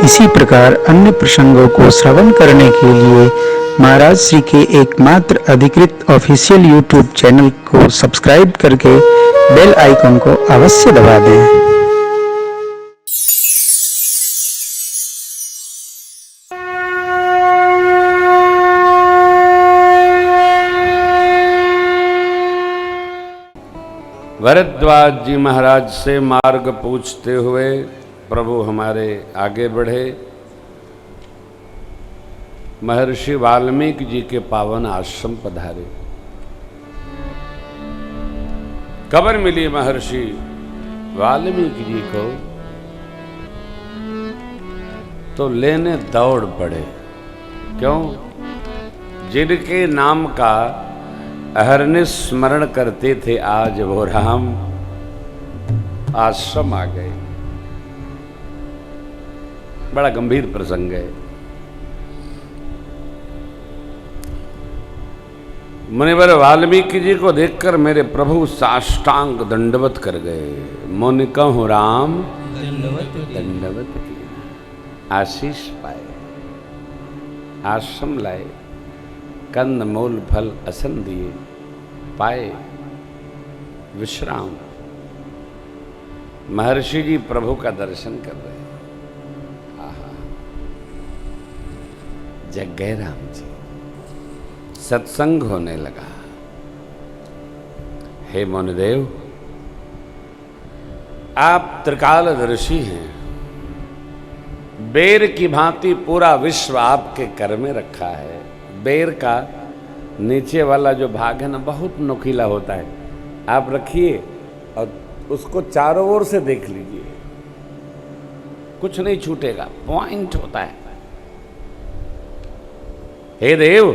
इसी प्रकार अन्य प्रसंगों को श्रवण करने के लिए महाराज श्री के एकमात्र अधिकृत ऑफिशियल यूट्यूब चैनल को सब्सक्राइब करके बेल आइकन को अवश्य दबा दें। भरद्वाज जी महाराज से मार्ग पूछते हुए प्रभु हमारे आगे बढ़े। महर्षि वाल्मीकि जी के पावन आश्रम पधारे। खबर मिली महर्षि वाल्मीकि जी को तो लेने दौड़ पड़े। क्यों? जिनके नाम का अहरनिश स्मरण करते थे आज वो राम आश्रम आ गए। बड़ा गंभीर प्रसंग है। मुनिवर वाल्मीकि जी को देखकर मेरे प्रभु साष्टांग दंडवत कर गए। मुनि कहूं राम दंडवत की, आशीष पाए, आश्रम लाए, कंद मूल फल असन दिए, पाए विश्राम। महर्षि जी प्रभु का दर्शन कर रहे हैं। आहा, जग गए राम जी। सत्संग होने लगा। हे मुनिदेव, आप त्रिकालदर्शी हैं। बेर की भांति पूरा विश्व आपके कर में रखा है। बेर का नीचे वाला जो भाग है ना, बहुत नुकीला होता है। आप रखिए और उसको चारों ओर से देख लीजिए, कुछ नहीं छूटेगा, पॉइंट होता है। हे देव,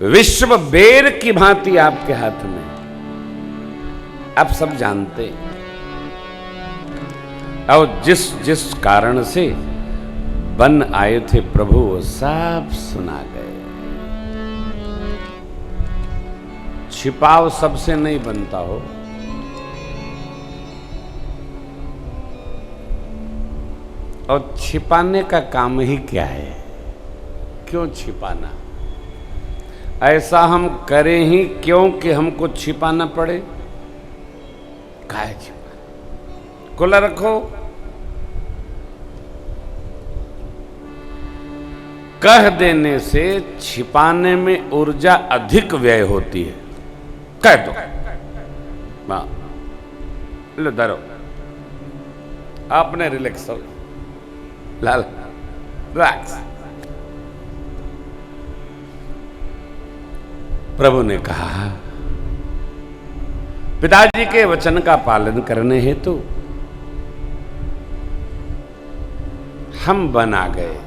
विश्व बेर की भांति आपके हाथ में, आप सब जानते हैं। और जिस जिस कारण से बन आए थे प्रभु, वो सब सुना गए। छिपाव सबसे नहीं बनता हो। और छिपाने का काम ही क्या है? क्यों छिपाना? ऐसा हम करें ही क्यों कि हमको छिपाना पड़े? काहे छिपा? खुला रखो। कह देने से छिपाने में ऊर्जा अधिक व्यय होती है। कह दो, लो धरो, आपने रिलैक्स हो, लाल रिलैक्स। प्रभु ने कहा, पिताजी के वचन का पालन करने हेतु हम बना गए।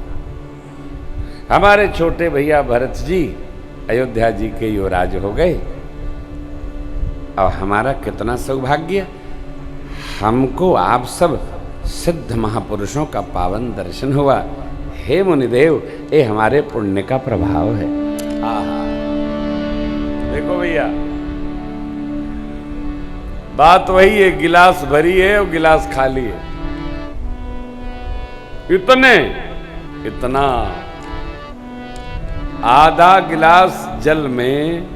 हमारे छोटे भैया भरत जी अयोध्या जी के युवराज हो गए। और हमारा कितना सौभाग्य, हमको आप सब सिद्ध महापुरुषों का पावन दर्शन हुआ। हे मुनिदेव, ये हमारे पुण्य का प्रभाव है। आहा, देखो भैया, बात वही है, गिलास भरी है और गिलास खाली है। इतना आधा गिलास जल में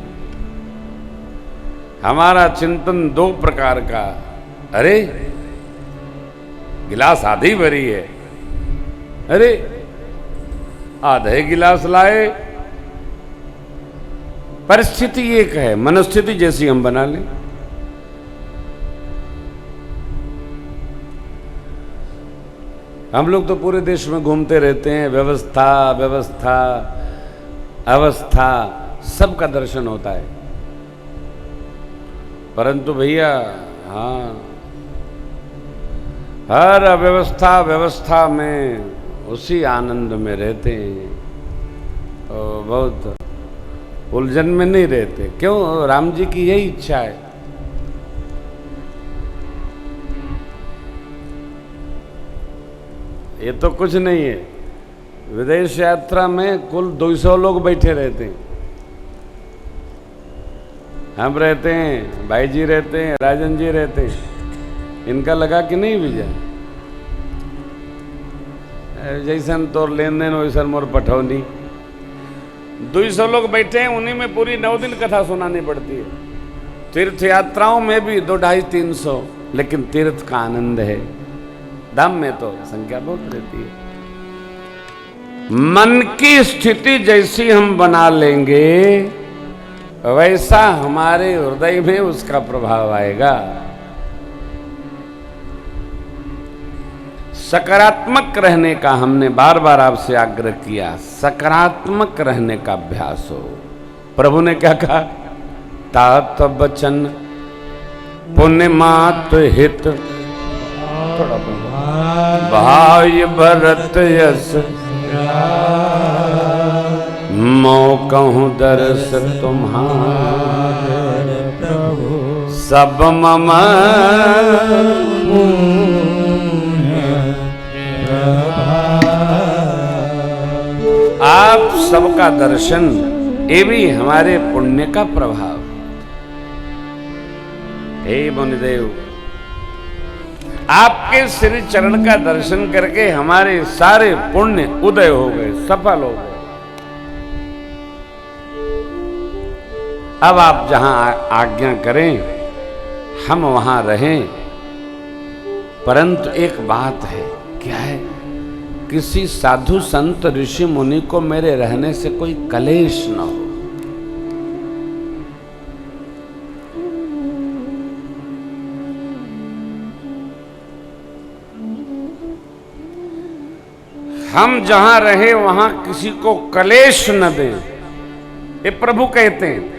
हमारा चिंतन दो प्रकार का। अरे गिलास आधी भरी है, अरे आधे गिलास लाए। परिस्थिति एक है, मनस्थिति जैसी हम बना लें। हम लोग तो पूरे देश में घूमते रहते हैं, व्यवस्था व्यवस्था अवस्था सबका दर्शन होता है। परंतु भैया, हाँ, हर अव्यवस्था व्यवस्था में उसी आनंद में रहते हैं और बहुत उलझन में नहीं रहते। क्यों? राम जी की यही इच्छा है। ये तो कुछ नहीं है। विदेश यात्रा में कुल 200 लोग बैठे रहते हैं। हम रहते हैं, भाई जी रहते हैं, राजन जी रहते हैं। इनका लगा कि नहीं विजय? जैसन तोर लेन देन वैसन मोर पठौनी। 200 लोग बैठे हैं, उन्हीं में पूरी 9 दिन कथा सुनानी पड़ती है। तीर्थ यात्राओं में भी 200-250-300, लेकिन तीर्थ का आनंद है। धाम में तो संख्या बहुत रहती है। मन की स्थिति जैसी हम बना लेंगे वैसा हमारे हृदय में उसका प्रभाव आएगा। सकारात्मक रहने का हमने बार बार आपसे आग्रह किया, सकारात्मक रहने का अभ्यास हो। प्रभु ने क्या कहा? तात बचन पुण्य मात हित भाई भरत यस मौकहूँ दर्श तुम्हारे सब मम आप सबका दर्शन, ये भी हमारे पुण्य का प्रभाव। हे मुनिदेव, आपके श्री चरण का दर्शन करके हमारे सारे पुण्य उदय हो गए, सफल हो गए। अब आप जहां आज्ञा करें हम वहां रहें, परंतु एक बात है। क्या है? किसी साधु संत ऋषि मुनि को मेरे रहने से कोई कलेश न हो। हम जहां रहे वहां किसी को कलेश न दें, ये प्रभु कहते हैं।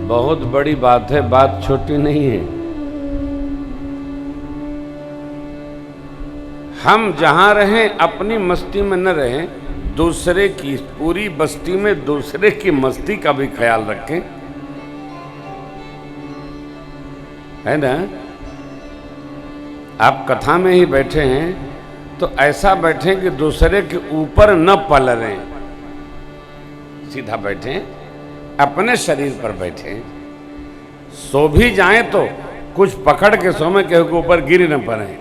बहुत बड़ी बात है, बात छोटी नहीं है। हम जहां रहें अपनी मस्ती में न रहें, दूसरे की, पूरी बस्ती में दूसरे की मस्ती का भी ख्याल रखें, है ना। आप कथा में ही बैठे हैं तो ऐसा बैठें कि दूसरे के ऊपर न पलरें, सीधा बैठें, अपने शरीर पर बैठे। सो भी जाएं तो कुछ पकड़ के सोमे के ऊपर गिर न पड़े।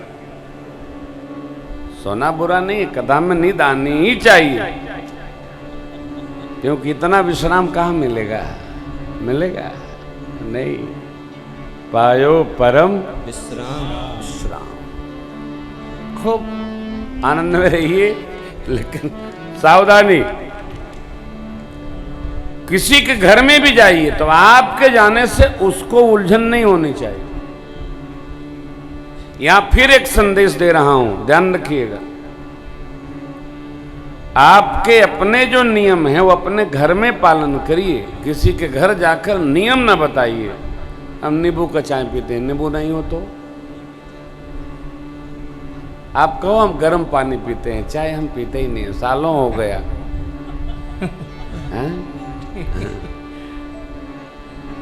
सोना बुरा नहीं, कथा में नींद आनी ही चाहिए, क्योंकि इतना विश्राम कहाँ मिलेगा? मिलेगा नहीं। पायो परम विश्राम। खूब आनंद में रहिए, लेकिन सावधानी। किसी के घर में भी जाइए तो आपके जाने से उसको उलझन नहीं होनी चाहिए। यहां फिर एक संदेश दे रहा हूं, ध्यान रखिएगा। आपके अपने जो नियम हैं वो अपने घर में पालन करिए, किसी के घर जाकर नियम ना बताइए। हम नींबू का चाय पीते हैं, नींबू नहीं हो तो आप कहो हम गर्म पानी पीते हैं, चाय हम पीते ही नहीं, सालों हो गया।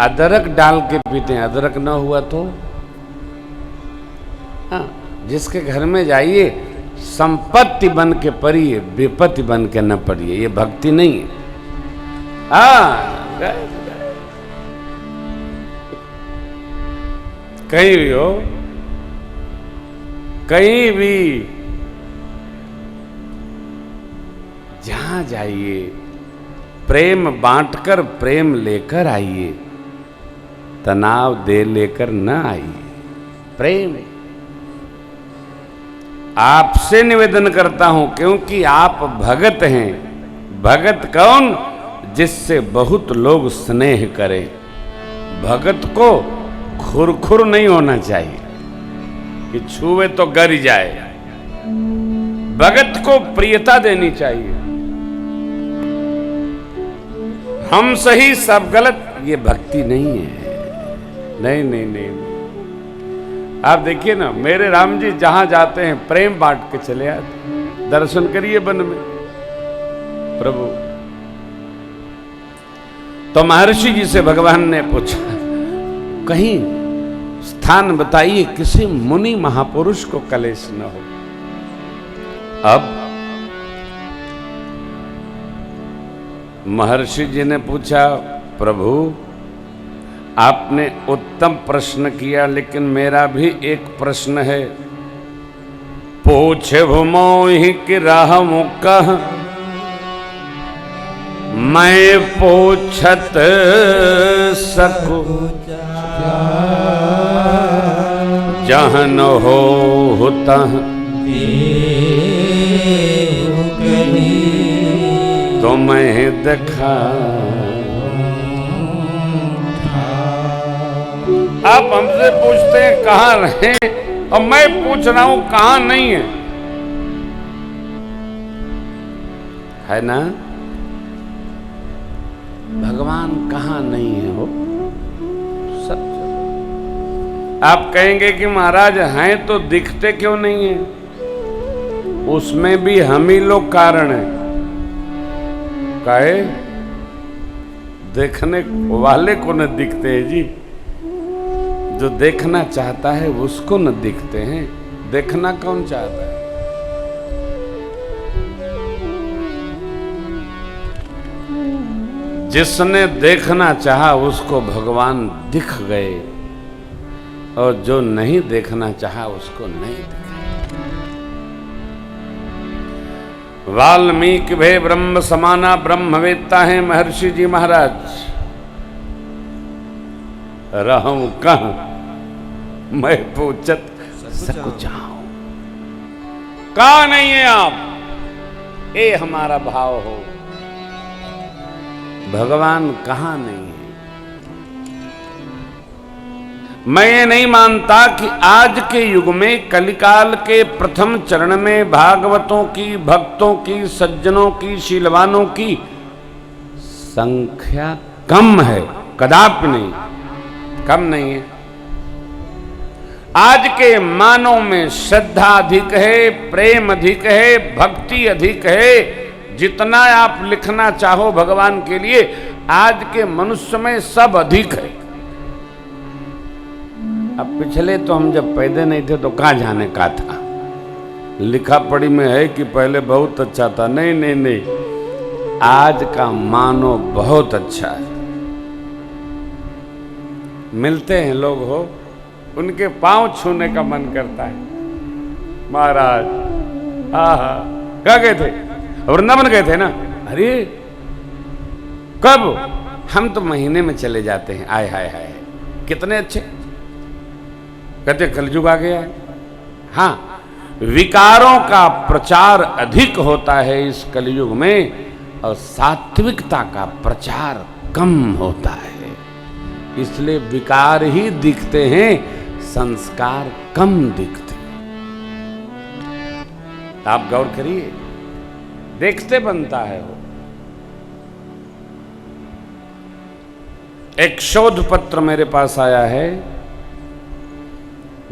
अदरक डाल के पीते हैं, अदरक ना हुआ तो हाँ, जिसके घर में जाइए संपत्ति बन के पढ़िए, विपत्ति बन के न पढ़िए, ये भक्ति नहीं है। कहीं भी हो, कहीं भी जहां जाइए प्रेम बांटकर प्रेम लेकर आइए, तनाव दे लेकर न आइए। प्रेम आपसे निवेदन करता हूं, क्योंकि आप भगत हैं। भगत कौन? जिससे बहुत लोग स्नेह करें। भगत को खुरखुर नहीं होना चाहिए कि छुए तो गर जाए। भगत को प्रियता देनी चाहिए। हम सही सब गलत, ये भक्ति नहीं है। नहीं नहीं नहीं, आप देखिए ना, मेरे राम जी जहां जाते हैं प्रेम बांट के चले आते। दर्शन करिए वन में प्रभु। तो महर्षि जी से भगवान ने पूछा, कहीं स्थान बताइए किसी मुनि महापुरुष को कलेश न हो। अब महर्षि जी ने पूछा, प्रभु आपने उत्तम प्रश्न किया, लेकिन मेरा भी एक प्रश्न है। पूछ मोहि कि रहमु कह, मैं पूछत सकूं, जहन हो तह तुम्हें देखा। आप हमसे पूछते हैं कहाँ रहे, और मैं पूछ रहा हूं कहाँ नहीं है ना? भगवान कहाँ नहीं है वो सब। आप कहेंगे कि महाराज हैं तो दिखते क्यों नहीं है? उसमें भी हम ही लोग कारण हैं। काहे? देखने वाले को न दिखते हैं जी, जो देखना चाहता है उसको न दिखते हैं। देखना कौन चाहता है? जिसने देखना चाहा उसको भगवान दिख गए, और जो नहीं देखना चाहा उसको नहीं दिखे। वाल्मीकि भे ब्रह्म समाना, ब्रह्मवेत्ता है महर्षि जी महाराज। रहूं कहां मैं पूछत सकूं चाहूं। कहां नहीं है आप? ये हमारा भाव हो। भगवान कहां नहीं है? मैं ये नहीं मानता कि आज के युग में कलिकाल के प्रथम चरण में भागवतों की, भक्तों की, सज्जनों की, शीलवानों की संख्या कम है। कदापि नहीं, कम नहीं है। आज के मानव में श्रद्धा अधिक है, प्रेम अधिक है, भक्ति अधिक है। जितना आप लिखना चाहो भगवान के लिए, आज के मनुष्य में सब अधिक है। अब पिछले तो हम जब पैदा नहीं थे तो कहाँ जाने का था। लिखा पढ़ी में है कि पहले बहुत अच्छा था। नहीं नहीं नहीं, आज का मानव बहुत अच्छा है। मिलते हैं लोग हो, उनके पांव छूने का मन करता है। महाराज आहा, कहाँ गए थे? वृंदावन गए थे ना? अरे कब? हम तो महीने में चले जाते हैं। आय हाय हाय, कितने अच्छे। कहते कलयुग आ गया है। हाँ, विकारों का प्रचार अधिक होता है इस कलयुग में, और सात्विकता का प्रचार कम होता है। इसलिए विकार ही दिखते हैं, संस्कार कम दिखते हैं। आप गौर करिए, देखते बनता है वो। एक शोध पत्र मेरे पास आया है।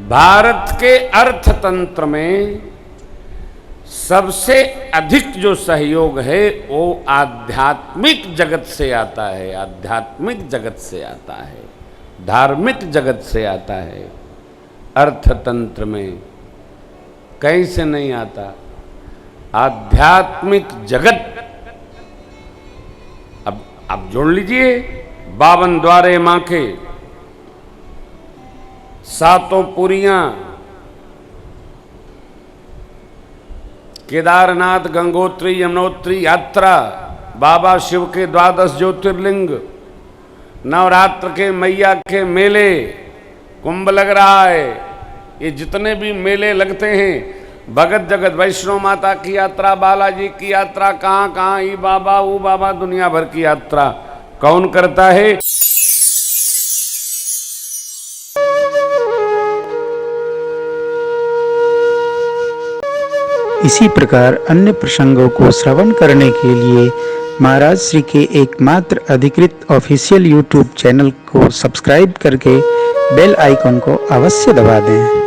भारत के अर्थतंत्र में सबसे अधिक जो सहयोग है वो आध्यात्मिक जगत से आता है। आध्यात्मिक जगत से आता है, धार्मिक जगत से आता है। अर्थतंत्र में कहीं से नहीं आता। आध्यात्मिक जगत, अब जोड़ लीजिए, 52 द्वारे मां के, 7 पुरियां, केदारनाथ, गंगोत्री, यमुनोत्री यात्रा, बाबा शिव के 12 ज्योतिर्लिंग, नवरात्र के मैया के मेले, कुंभ लग रहा है। ये जितने भी मेले लगते हैं, भगत जगत, वैष्णो माता की यात्रा, बालाजी की यात्रा, कहाँ कहाँ ई बाबा वो बाबा, दुनिया भर की यात्रा कौन करता है? इसी प्रकार अन्य प्रसंगों को श्रवण करने के लिए महाराज श्री के एकमात्र अधिकृत ऑफिशियल यूट्यूब चैनल को सब्सक्राइब करके बेल आइकन को अवश्य दबा दें।